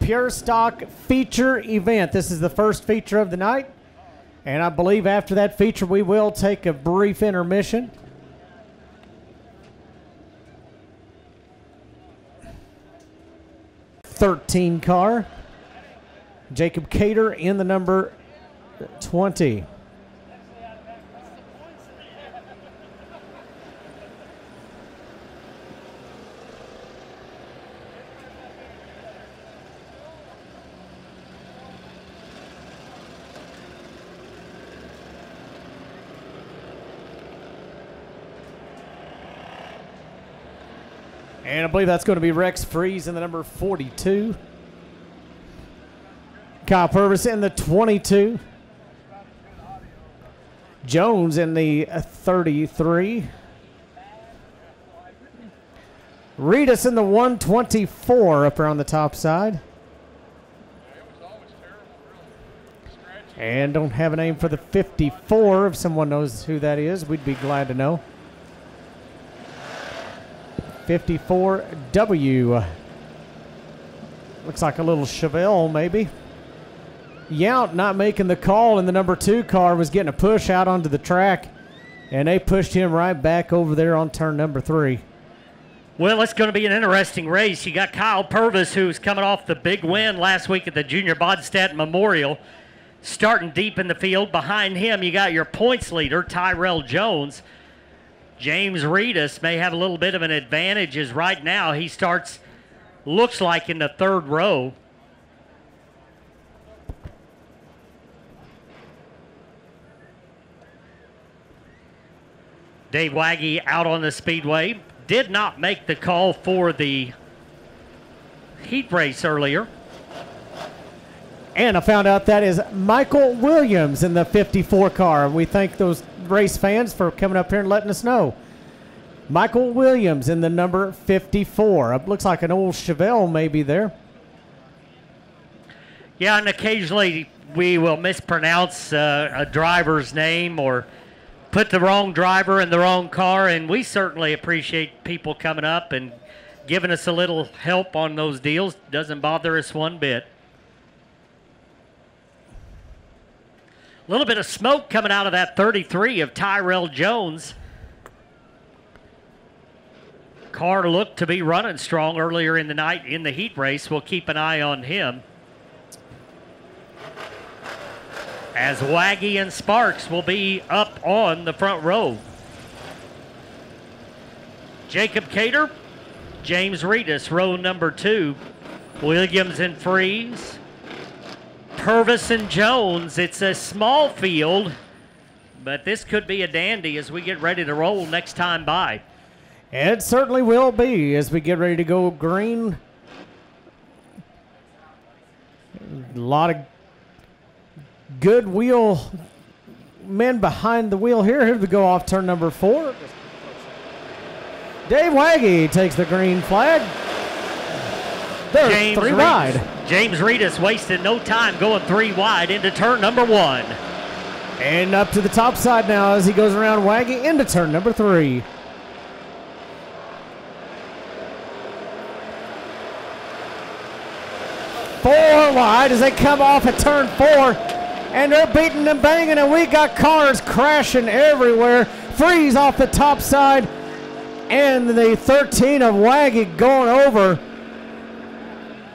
Pure Stock feature event. This is the first feature of the night. And I believe after that feature, we will take a brief intermission. '13 car. Jacob Cater in the number 20. And I believe that's going to be Rex Freeze in the number 42. Kyle Purvis in the 22. Jones in the 33. Reedus in the 124 up around the top side. And don't have a name for the 54. If someone knows who that is, we'd be glad to know. 54W. Looks like a little Chevelle, maybe. Yount not making the call, and the number 2 car was getting a push out onto the track, and they pushed him right back over there on turn number 3. Well, it's going to be an interesting race. You got Kyle Purvis, who's coming off the big win last week at the Junior Bodstadt Memorial, starting deep in the field. Behind him, you got your points leader, Tyrell Jones. James Reedus may have a little bit of an advantage, as right now he starts, looks like, in the 3rd row. Dave Wagy out on the speedway. Did not make the call for the heat race earlier. And I found out that is Michael Williams in the 54 car. We thank those race fans for coming up here and letting us know. Michael Williams in the number 54. It looks like an old Chevelle maybe there. Yeah, and occasionally we will mispronounce a driver's name or put the wrong driver in the wrong car, and we certainly appreciate people coming up and giving us a little help on those deals. Doesn't bother us one bit. A little bit of smoke coming out of that 33 of Tyrell Jones. Car looked to be running strong earlier in the night in the heat race. We'll keep an eye on him. As Wagy and Sparks will be up on the front row. Jacob Cater, James Reedus, row number 2. Williams and Freeze. Purvis and Jones. It's a small field, but this could be a dandy as we get ready to roll next time by. It certainly will be as we get ready to go green. A lot of good wheel men behind the wheel here. Here we go off turn number 4. Dave Wagy takes the green flag. There's 3 wide. James Reedus wasted no time going 3 wide into turn number 1. And up to the top side now as he goes around Wagy into turn number 3. Four wide as they come off at turn 4. And they're beating and banging, and we got cars crashing everywhere. Freeze off the top side. And the 13 of Wagy going over.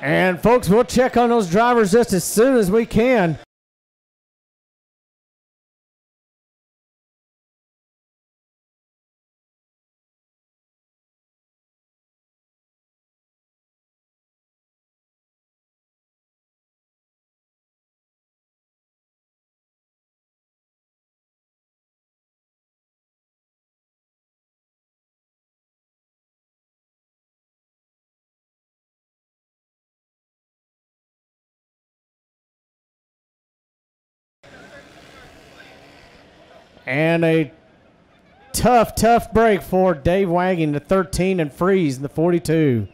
And folks, we'll check on those drivers just as soon as we can. And a tough, tough break for Dave Wagy in the 13 and Freeze in the 42.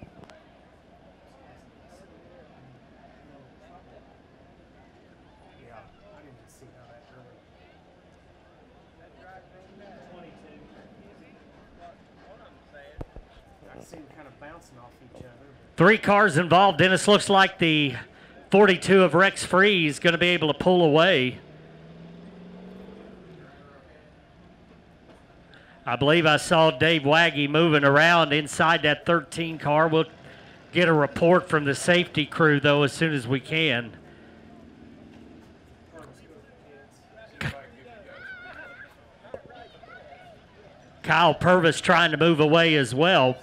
Three cars involved, Dennis. Looks like the 42 of Rex Freeze going to be able to pull away. I believe I saw Dave Wagy moving around inside that 13 car. We'll get a report from the safety crew, though, as soon as we can. Kyle Purvis trying to move away as well.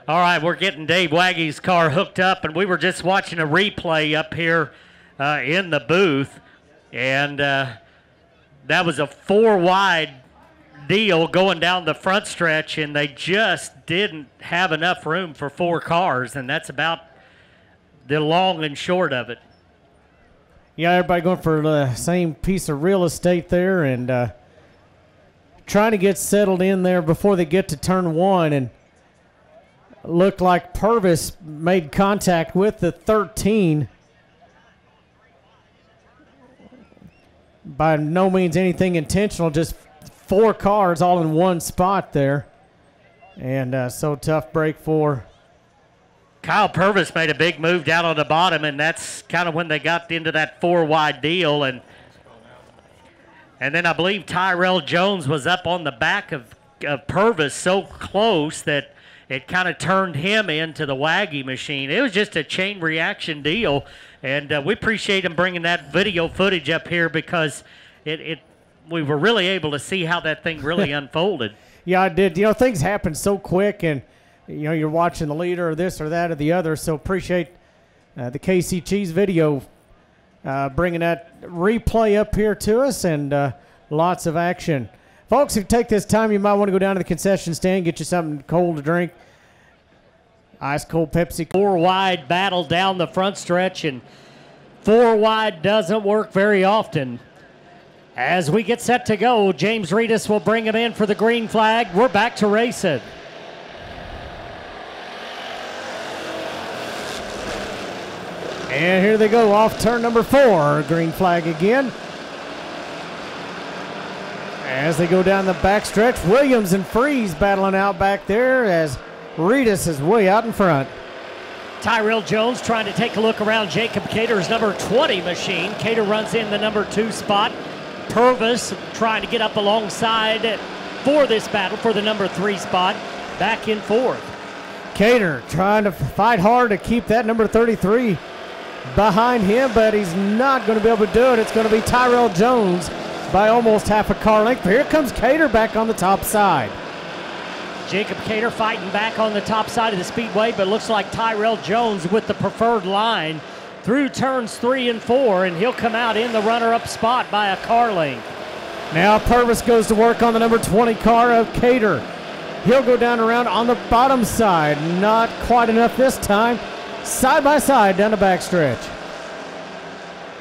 All right, we're getting Dave Waggy's car hooked up, and we were just watching a replay up here in the booth, and that was a 4-wide deal going down the front stretch, and they just didn't have enough room for 4 cars, and that's about the long and short of it. Yeah, everybody going for the same piece of real estate there, and trying to get settled in there before they get to turn 1, and looked like Purvis made contact with the 13. By no means anything intentional, just 4 cars all in one spot there. And so tough break for Kyle Purvis made a big move down on the bottom, and that's kind of when they got into that 4-wide deal. And then I believe Tyrell Jones was up on the back of Purvis so close that it kind of turned him into the Waggy machine. It was just a chain reaction deal, and we appreciate him bringing that video footage up here because we were really able to see how that thing really unfolded. Yeah, I did. You know, things happen so quick, and, you know, you're watching the leader or this or that or the other, so appreciate the KC Cheese video bringing that replay up here to us, and lots of action. Folks, if you take this time, you might want to go down to the concession stand, get you something cold to drink. Ice cold Pepsi. 4-wide battle down the front stretch, and 4-wide doesn't work very often. As we get set to go, James Reedus will bring him in for the green flag. We're back to racing. And here they go off turn number 4. Green flag again. As they go down the backstretch, Williams and Freeze battling out back there as Reedus is way out in front. Tyrell Jones trying to take a look around Jacob Cater's number 20 machine. Cater runs in the number 2 spot. Purvis trying to get up alongside for this battle for the number 3 spot. Back in 4th. Cater trying to fight hard to keep that number 33 behind him, but he's not going to be able to do it. It's going to be Tyrell Jones by almost half a car length. But here comes Cater back on the top side. Jacob Cater fighting back on the top side of the speedway, but looks like Tyrell Jones with the preferred line through turns 3 and 4, and he'll come out in the runner-up spot by a car length. Now Purvis goes to work on the number 20 car of Cater. He'll go down around on the bottom side. Not quite enough this time. Side by side down the backstretch.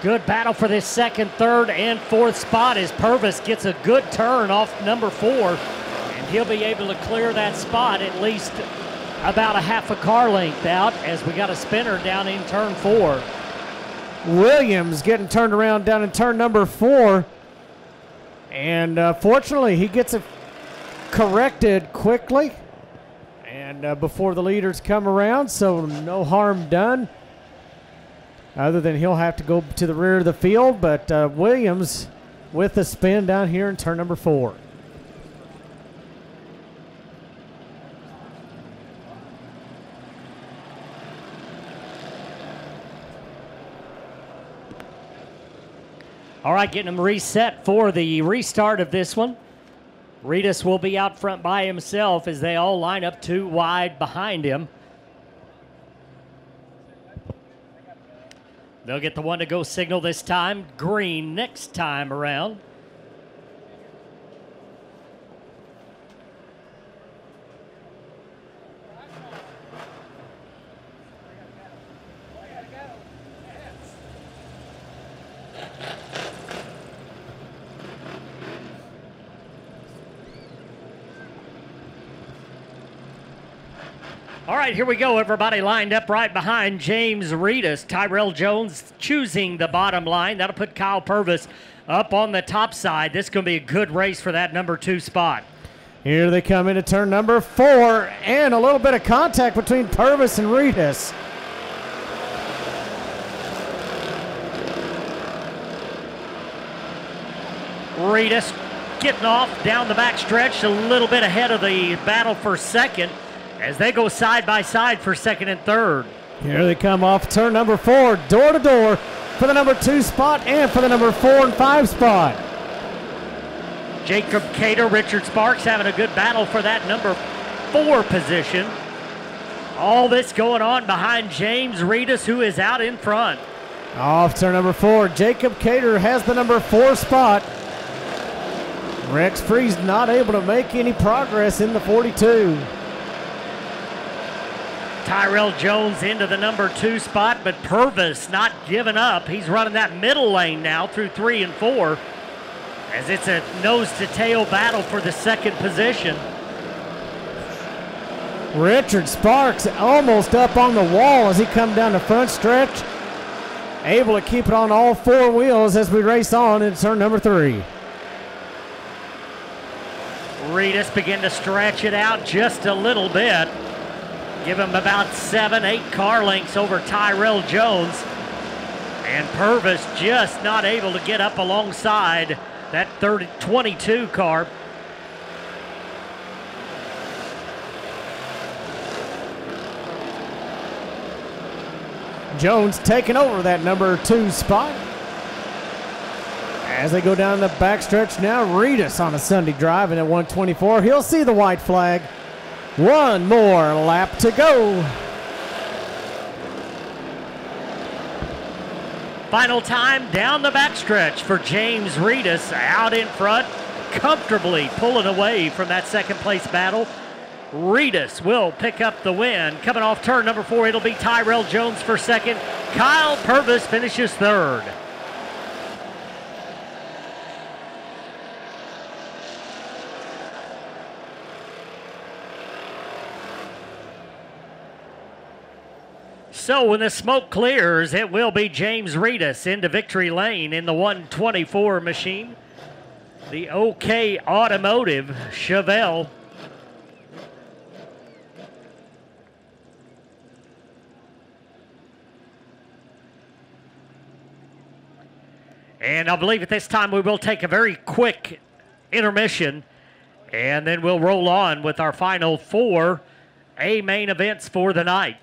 Good battle for this 2nd, 3rd, and 4th spot as Purvis gets a good turn off number 4, and he'll be able to clear that spot at least about a half a car length out as we got a spinner down in turn 4. Williams getting turned around down in turn number 4, and fortunately he gets it corrected quickly and before the leaders come around, so no harm done. Other than he'll have to go to the rear of the field, but Williams with the spin down here in turn number 4. All right, getting them reset for the restart of this one. Reedus will be out front by himself as they all line up 2 wide behind him. They'll get the one to go signal this time. Green next time around. All right, here we go. Everybody lined up right behind James Reedus. Tyrell Jones choosing the bottom line. That'll put Kyle Purvis up on the top side. This is going to be a good race for that number 2 spot. Here they come into turn number 4, and a little bit of contact between Purvis and Reedus. Reedus getting off down the back stretch, a little bit ahead of the battle for second as they go side by side for second and third. Here they come off turn number 4, door to door for the number 2 spot and for the number 4 and 5 spot. Jacob Cater, Richard Sparks having a good battle for that number 4 position. All this going on behind James Reedus, who is out in front. Off turn number 4, Jacob Cater has the number 4 spot. Rex Freeze not able to make any progress in the 42. Tyrell Jones into the number 2 spot, but Purvis not giving up. He's running that middle lane now through 3 and 4 as it's a nose-to-tail battle for the second position. Richard Sparks almost up on the wall as he comes down the front stretch. Able to keep it on all 4 wheels as we race on in turn number 3. Reedus begin to stretch it out just a little bit. Give him about 7-8 car lengths over Tyrell Jones. And Purvis just not able to get up alongside that 22 car. Jones taking over that number 2 spot. As they go down the backstretch now, Reedus on a Sunday driving at 124. He'll see the white flag. One more lap to go. Final time down the backstretch for James Reedus out in front, comfortably pulling away from that second place battle. Reedus will pick up the win. Coming off turn number 4, it'll be Tyrell Jones for second. Kyle Purvis finishes third. So when the smoke clears, it will be James Reedus into victory lane in the 124 machine. The OK Automotive Chevelle. And I believe at this time we will take a very quick intermission, and then we'll roll on with our final 4 A main events for the night.